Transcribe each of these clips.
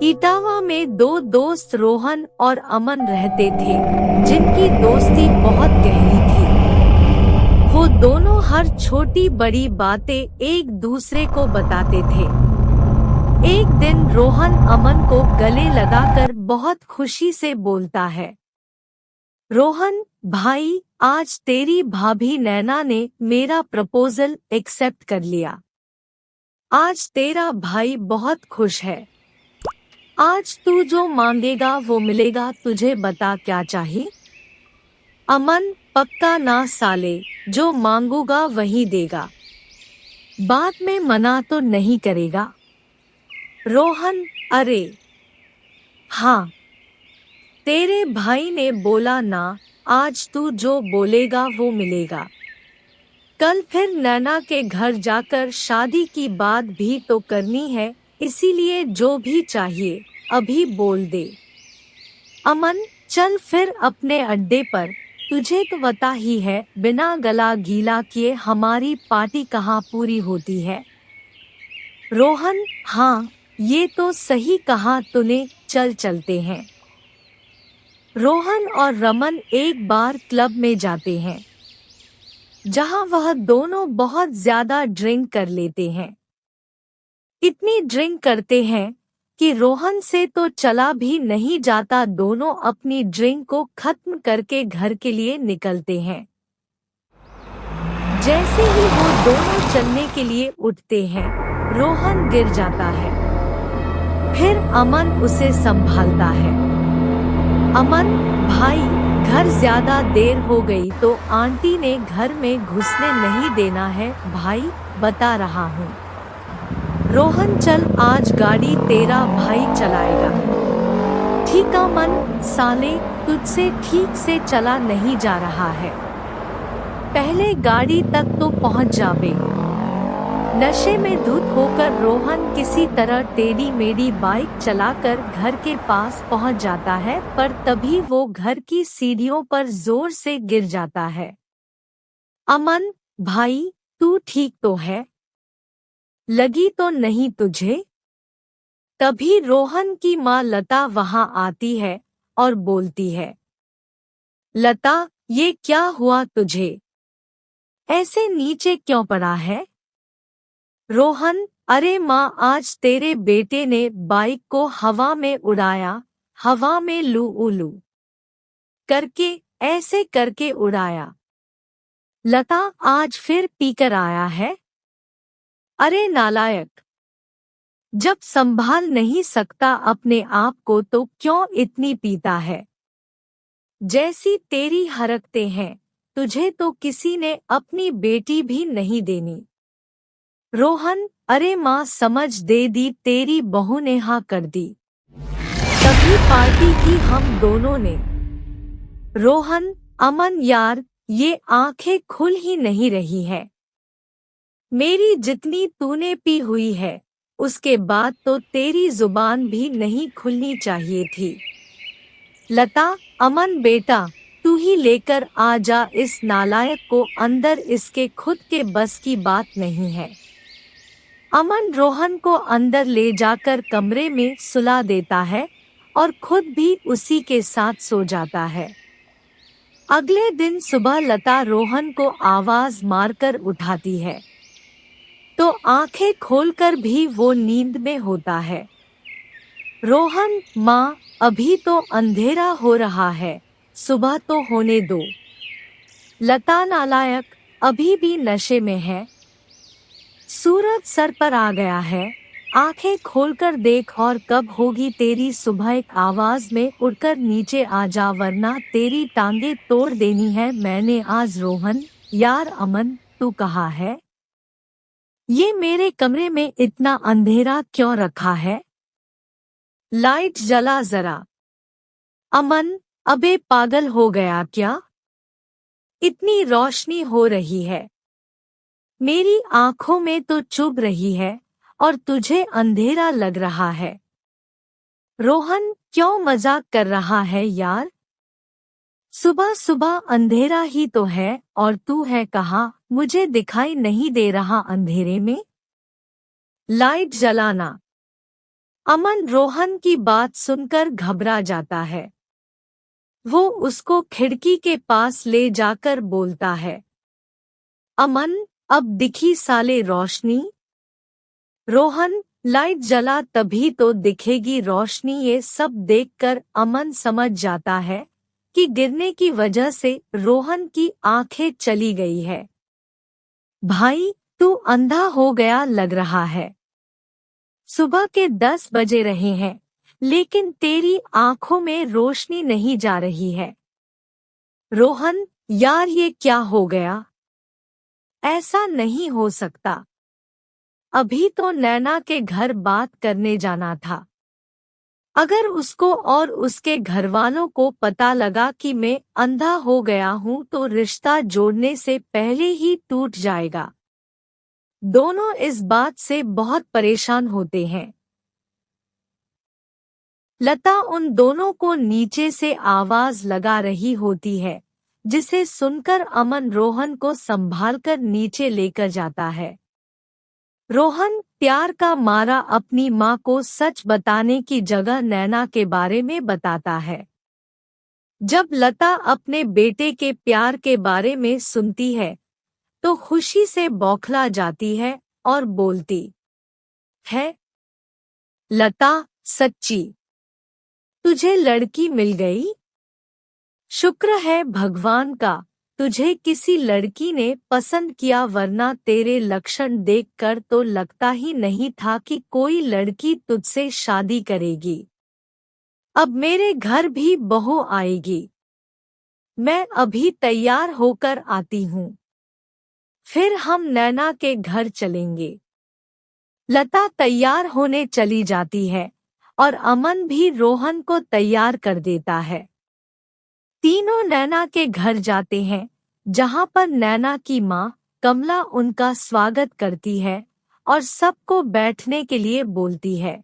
इटावा में दो दोस्त रोहन और अमन रहते थे, जिनकी दोस्ती बहुत गहरी थी। वो दोनों हर छोटी बड़ी बातें एक दूसरे को बताते थे। एक दिन रोहन अमन को गले लगाकर बहुत खुशी से बोलता है, रोहन भाई, आज तेरी भाभी नैना ने मेरा प्रपोजल एक्सेप्ट कर लिया। आज तेरा भाई बहुत खुश है। आज तू जो मांगेगा वो मिलेगा, तुझे बता क्या चाहिए? अमन, पक्का ना साले, जो मांगूगा वही देगा। बाद में मना तो नहीं करेगा? रोहन, अरे हाँ, तेरे भाई ने बोला ना, आज तू जो बोलेगा वो मिलेगा। कल फिर नैना के घर जाकर शादी की बात भी तो करनी है, इसीलिए जो भी चाहिए अभी बोल दे। अमन, चल फिर अपने अड्डे पर, तुझे तो पता ही है बिना गला गीला किए हमारी पार्टी कहाँ पूरी होती है। रोहन, हाँ ये तो सही कहा तूने, चल चलते हैं। रोहन और रमन एक बार क्लब में जाते हैं, जहां वह दोनों बहुत ज्यादा ड्रिंक कर लेते हैं। इतनी ड्रिंक करते हैं कि रोहन से तो चला भी नहीं जाता। दोनों अपनी ड्रिंक को खत्म करके घर के लिए निकलते हैं। जैसे ही वो दोनों चलने के लिए उठते हैं, रोहन गिर जाता है। फिर अमन उसे संभालता है। अमन भाई, घर ज्यादा देर हो गई तो आंटी ने घर में घुसने नहीं देना है भाई, बता रहा हूँ। रोहन, चल आज गाड़ी तेरा भाई चलाएगा। ठीक अमन, साले तुझसे ठीक से चला नहीं जा रहा है, पहले गाड़ी तक तो पहुँच जा बे। नशे में धुत होकर रोहन किसी तरह टेढ़ी मेढ़ी बाइक चलाकर घर के पास पहुंच जाता है, पर तभी वो घर की सीढ़ियों पर जोर से गिर जाता है। अमन भाई, तू ठीक तो है? लगी तो नहीं तुझे? तभी रोहन की माँ लता वहां आती है और बोलती है, लता ये क्या हुआ तुझे? ऐसे नीचे क्यों पड़ा है? रोहन, अरे माँ, आज तेरे बेटे ने बाइक को हवा में उड़ाया, हवा में लू उलू करके ऐसे करके उड़ाया। लता, आज फिर पीकर आया है? अरे नालायक, जब संभाल नहीं सकता अपने आप को तो क्यों इतनी पीता है? जैसी तेरी हरकतें हैं, तुझे तो किसी ने अपनी बेटी भी नहीं देनी। रोहन, अरे माँ समझ दे दी, तेरी बहू ने हाँ कर दी, तभी पार्टी की हम दोनों ने। रोहन, अमन यार, ये आंखें खुल ही नहीं रही है। मेरी जितनी तूने पी हुई है, उसके बाद तो तेरी जुबान भी नहीं खुलनी चाहिए थी। लता, अमन बेटा, तू ही लेकर आ जा इस नालायक को अंदर, इसके खुद के बस की बात नहीं है। अमन रोहन को अंदर ले जाकर कमरे में सुला देता है और खुद भी उसी के साथ सो जाता है। अगले दिन सुबह लता रोहन को आवाज मारकर उठाती है, तो आंखें खोलकर भी वो नींद में होता है। रोहन, माँ अभी तो अंधेरा हो रहा है, सुबह तो होने दो। लता, नालायक, अभी भी नशे में है। सूरज सर पर आ गया है, आंखें खोलकर देख और कब होगी तेरी सुबह। एक आवाज में उड़कर नीचे आ जा वरना तेरी टांगे तोड़ देनी है मैंने आज। रोहन, यार अमन तू कहाँ है? ये मेरे कमरे में इतना अंधेरा क्यों रखा है? लाइट जला जरा। अमन, अबे पागल हो गया क्या? इतनी रोशनी हो रही है, मेरी आंखों में तो चुभ रही है और तुझे अंधेरा लग रहा है। रोहन, क्यों मजाक कर रहा है यार? सुबह सुबह अंधेरा ही तो है और तू है कहाँ? मुझे दिखाई नहीं दे रहा अंधेरे में। लाइट जलाना। अमन रोहन की बात सुनकर घबरा जाता है। वो उसको खिड़की के पास ले जाकर बोलता है, अमन, अब दिखी साले रोशनी। रोहन, लाइट जला तभी तो दिखेगी रोशनी। ये सब देखकर अमन समझ जाता है कि गिरने की वजह से रोहन की आंखें चली गई है। भाई, तू अंधा हो गया लग रहा है। सुबह के 10 बजे रहे हैं, लेकिन तेरी आंखों में रोशनी नहीं जा रही है। रोहन, यार ये क्या हो गया? ऐसा नहीं हो सकता। अभी तो नैना के घर बात करने जाना था। अगर उसको और उसके घरवालों को पता लगा कि मैं अंधा हो गया हूँ तो रिश्ता जोड़ने से पहले ही टूट जाएगा। दोनों इस बात से बहुत परेशान होते हैं। लता उन दोनों को नीचे से आवाज लगा रही होती है, जिसे सुनकर अमन रोहन को संभालकर नीचे लेकर जाता है। रोहन प्यार का मारा अपनी माँ को सच बताने की जगह नैना के बारे में बताता है। जब लता अपने बेटे के प्यार के बारे में सुनती है तो खुशी से बौखला जाती है और बोलती है, लता, सच्ची तुझे लड़की मिल गई। शुक्र है भगवान का, तुझे किसी लड़की ने पसंद किया, वरना तेरे लक्षण देखकर तो लगता ही नहीं था कि कोई लड़की तुझसे शादी करेगी। अब मेरे घर भी बहू आएगी। मैं अभी तैयार होकर आती हूँ, फिर हम नैना के घर चलेंगे। लता तैयार होने चली जाती है और अमन भी रोहन को तैयार कर देता है। तीनों नैना के घर जाते हैं, जहां पर नैना की माँ कमला उनका स्वागत करती है और सबको बैठने के लिए बोलती है।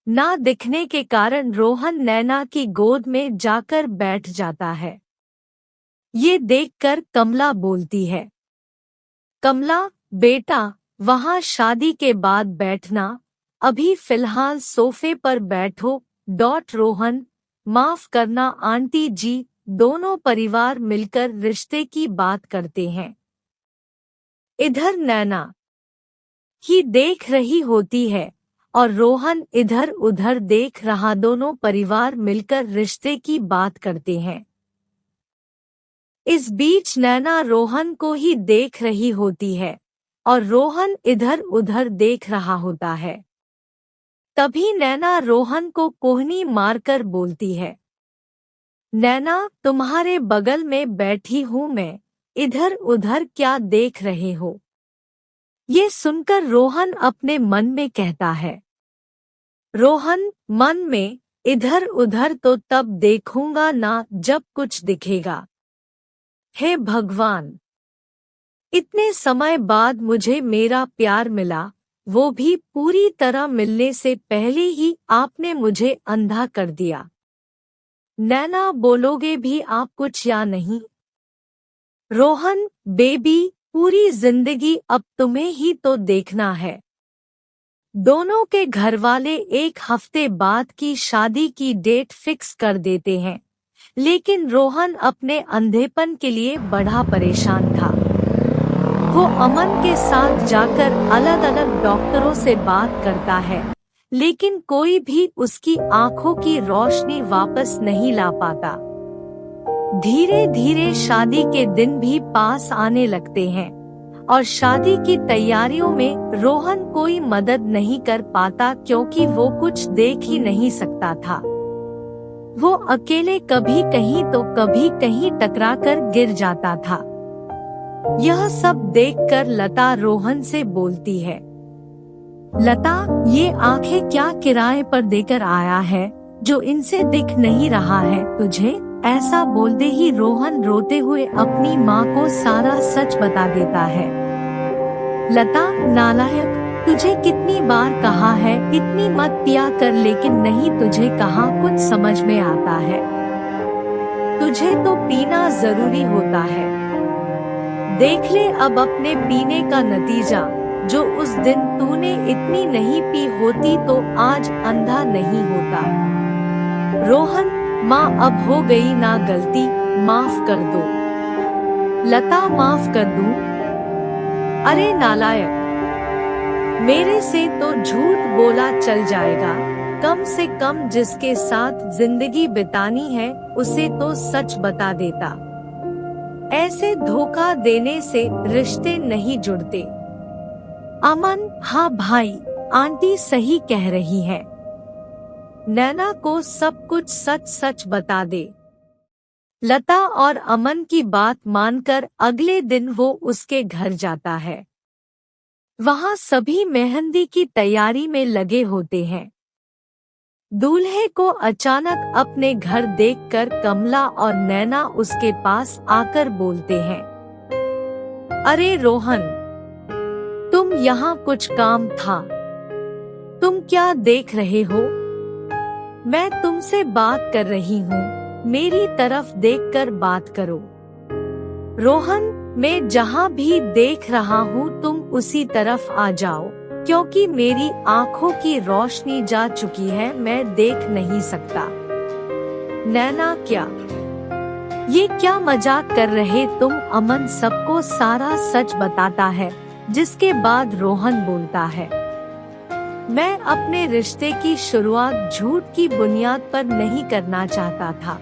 ना दिखने के कारण रोहन नैना की गोद में जाकर बैठ जाता है। ये देखकर कमला बोलती है, कमला बेटा, वहां शादी के बाद बैठना, अभी फिलहाल सोफे पर बैठो। रोहन, माफ करना आंटी जी। दोनों परिवार मिलकर रिश्ते की बात करते हैं। इधर नैना ही देख रही होती है और रोहन इधर उधर देख रहा। दोनों परिवार मिलकर रिश्ते की बात करते हैं। इस बीच नैना रोहन को ही देख रही होती है और रोहन इधर उधर देख रहा होता है। तभी नैना रोहन को कोहनी मारकर बोलती है, नैना, तुम्हारे बगल में बैठी हूँ मैं, इधर उधर क्या देख रहे हो? ये सुनकर रोहन अपने मन में कहता है। रोहन मन में, इधर उधर तो तब देखूंगा ना जब कुछ दिखेगा। हे भगवान, इतने समय बाद मुझे मेरा प्यार मिला, वो भी पूरी तरह मिलने से पहले ही आपने मुझे अंधा कर दिया। नैना, बोलोगे भी आप कुछ या नहीं? रोहन बेबी, पूरी जिंदगी अब तुम्हें ही तो देखना है। दोनों के घरवाले एक हफ्ते बाद की शादी की डेट फिक्स कर देते हैं, लेकिन रोहन अपने अंधेपन के लिए बड़ा परेशान था। वो अमन के साथ जाकर अलग अलग डॉक्टरों से बात करता है, लेकिन कोई भी उसकी आंखों की रोशनी वापस नहीं ला पाता। धीरे धीरे शादी के दिन भी पास आने लगते हैं और शादी की तैयारियों में रोहन कोई मदद नहीं कर पाता, क्योंकि वो कुछ देख ही नहीं सकता था। वो अकेले कभी कहीं तो कभी कहीं टकराकर गिर जाता था। यह सब देखकर लता रोहन से बोलती है, लता, ये आंखें क्या किराए पर देकर आया है जो इनसे दिख नहीं रहा है तुझे? ऐसा बोलते ही रोहन रोते हुए अपनी माँ को सारा सच बता देता है। लता, नालायक, तुझे कितनी बार कहा है इतनी मत पिया कर, लेकिन नहीं, तुझे कहाँ कुछ समझ में आता है। तुझे तो पीना जरूरी होता है। देख ले अब अपने पीने का नतीजा। जो उस दिन तूने इतनी नहीं पी होती तो आज अंधा नहीं होता। रोहन, माँ अब हो गई ना गलती, माफ कर दो। लता, माफ कर दूं? अरे नालायक, मेरे से तो झूठ बोला चल जाएगा, कम से कम जिसके साथ जिंदगी बितानी है उसे तो सच बता देता। ऐसे धोखा देने से रिश्ते नहीं जुड़ते। अमन, हाँ भाई, आंटी सही कह रही है। नैना को सब कुछ सच सच बता दे। लता और अमन की बात मानकर अगले दिन वो उसके घर जाता है। वहाँ सभी मेहंदी की तैयारी में लगे होते हैं। दूल्हे को अचानक अपने घर देखकर कमला और नैना उसके पास आकर बोलते हैं, अरे रोहन, तुम यहाँ कुछ काम था? तुम क्या देख रहे हो? मैं तुमसे बात कर रही हूँ, मेरी तरफ देखकर बात करो। रोहन, मैं जहाँ भी देख रहा हूँ तुम उसी तरफ आ जाओ, क्योंकि मेरी आँखों की रोशनी जा चुकी है, मैं देख नहीं सकता। नैना, क्या ये क्या मजाक कर रहे तुम? अमन सबको सारा सच बताता है, जिसके बाद रोहन बोलता है, मैं अपने रिश्ते की शुरुआत झूठ की बुनियाद पर नहीं करना चाहता था।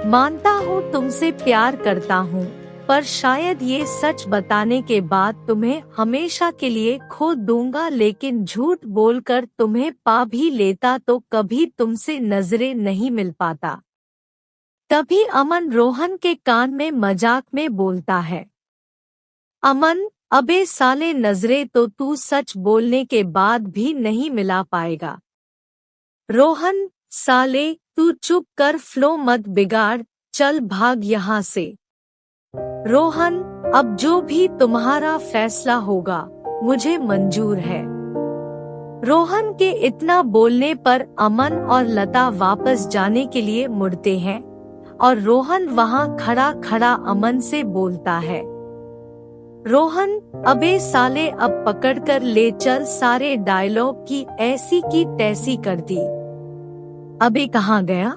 मानता हूँ तुमसे प्यार करता हूँ, पर शायद ये सच बताने के बाद तुम्हें हमेशा के लिए खो दूंगा, लेकिन झूठ बोलकर तुम्हें पा भी लेता तो कभी तुमसे नजरें नहीं मिल पाता। तभी अमन रोहन के कान में मजाक में बोलता है, अमन, अबे साले, नजरें तो तू सच बोलने के बाद भी नहीं मिला पाएगा। रोहन, साले, तू चुप कर, फ्लो मत बिगाड़, चल भाग यहाँ से। रोहन, अब जो भी तुम्हारा फैसला होगा मुझे मंजूर है। रोहन के इतना बोलने पर अमन और लता वापस जाने के लिए मुड़ते हैं और रोहन वहाँ खड़ा खड़ा अमन से बोलता है, रोहन, अबे साले, अब पकड़कर ले चल, सारे डायलॉग की ऐसी की तैसी कर दी। अबे कहाँ गया?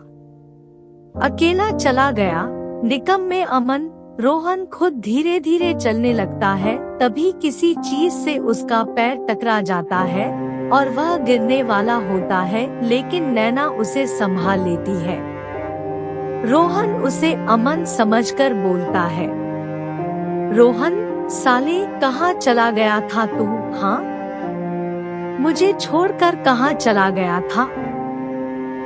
अकेला चला गया, निकम्मे। अमन। रोहन खुद धीरे धीरे चलने लगता है, तभी किसी चीज से उसका पैर टकरा जाता है और वह गिरने वाला होता है, लेकिन नैना उसे संभाल लेती है। रोहन उसे अमन समझकर बोलता है, रोहन, साले, कहाँ चला गया था तू? हाँ, मुझे छोड़कर कहाँ चला गया था?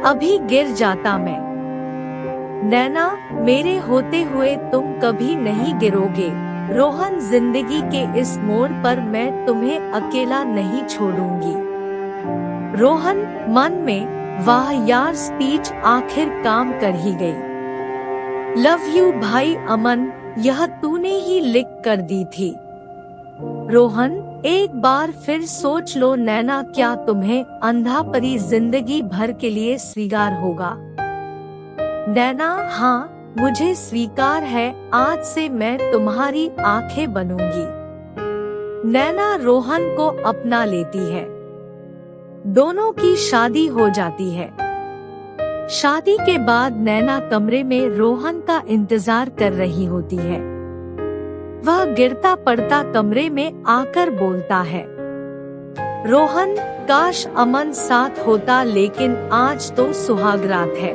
अभी गिर जाता मैं। नैना, मेरे होते हुए तुम कभी नहीं गिरोगे। रोहन, जिंदगी के इस मोड़ पर मैं तुम्हें अकेला नहीं छोड़ूंगी। रोहन मन में, वाह यार, स्पीच आखिर काम कर ही गई। लव यू भाई। अमन, यह तूने ही लिख कर दी थी। रोहन, एक बार फिर सोच लो। नैना, क्या तुम्हें अंधा परी जिंदगी भर के लिए स्वीकार होगा? नैना, हाँ, मुझे स्वीकार है, आज से मैं तुम्हारी आंखें बनूंगी। नैना रोहन को अपना लेती है। दोनों की शादी हो जाती है। शादी के बाद नैना कमरे में रोहन का इंतजार कर रही होती है। वह गिरता पड़ता कमरे में आकर बोलता है, रोहन, काश अमन साथ होता, लेकिन आज तो सुहागरात है।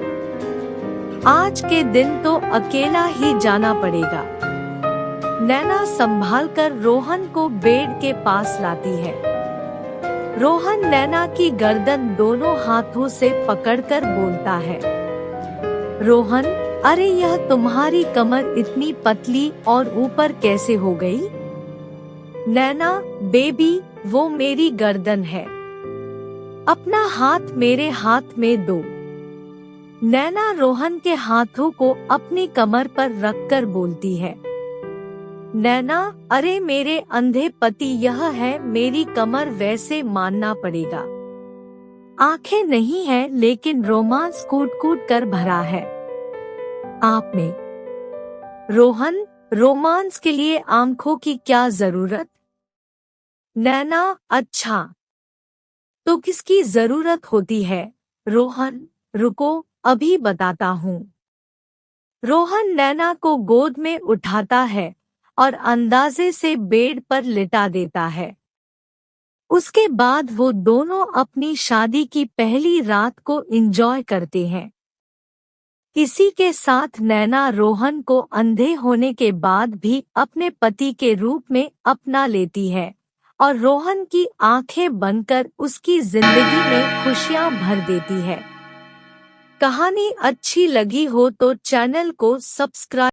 आज के दिन तो अकेला ही जाना पड़ेगा। नैना संभालकर रोहन को बेड के पास लाती है। रोहन नैना की गर्दन दोनों हाथों से पकड़कर बोलता है, रोहन, अरे यह तुम्हारी कमर इतनी पतली और ऊपर कैसे हो गई? नैना, बेबी, वो मेरी गर्दन है, अपना हाथ मेरे हाथ में दो। नैना रोहन के हाथों को अपनी कमर पर रखकर बोलती है, नैना, अरे मेरे अंधे पति, यह है मेरी कमर, वैसे मानना पड़ेगा। आंखें नहीं है, लेकिन रोमांस कूट कूट कर भरा है आप में। रोहन, रोमांस के लिए आंखों की क्या जरूरत? नैना, अच्छा, तो किसकी जरूरत होती है? रोहन, रुको, अभी बताता हूँ। रोहन नैना को गोद में उठाता है और अंदाजे से बेड पर लिटा देता है। उसके बाद वो दोनों अपनी शादी की पहली रात को एंजॉय करते हैं। इसी के साथ नैना रोहन को अंधे होने के बाद भी अपने पति के रूप में अपना लेती है और रोहन की आंखें बनकर उसकी जिंदगी में खुशियां भर देती है। कहानी अच्छी लगी हो तो चैनल को सब्सक्राइब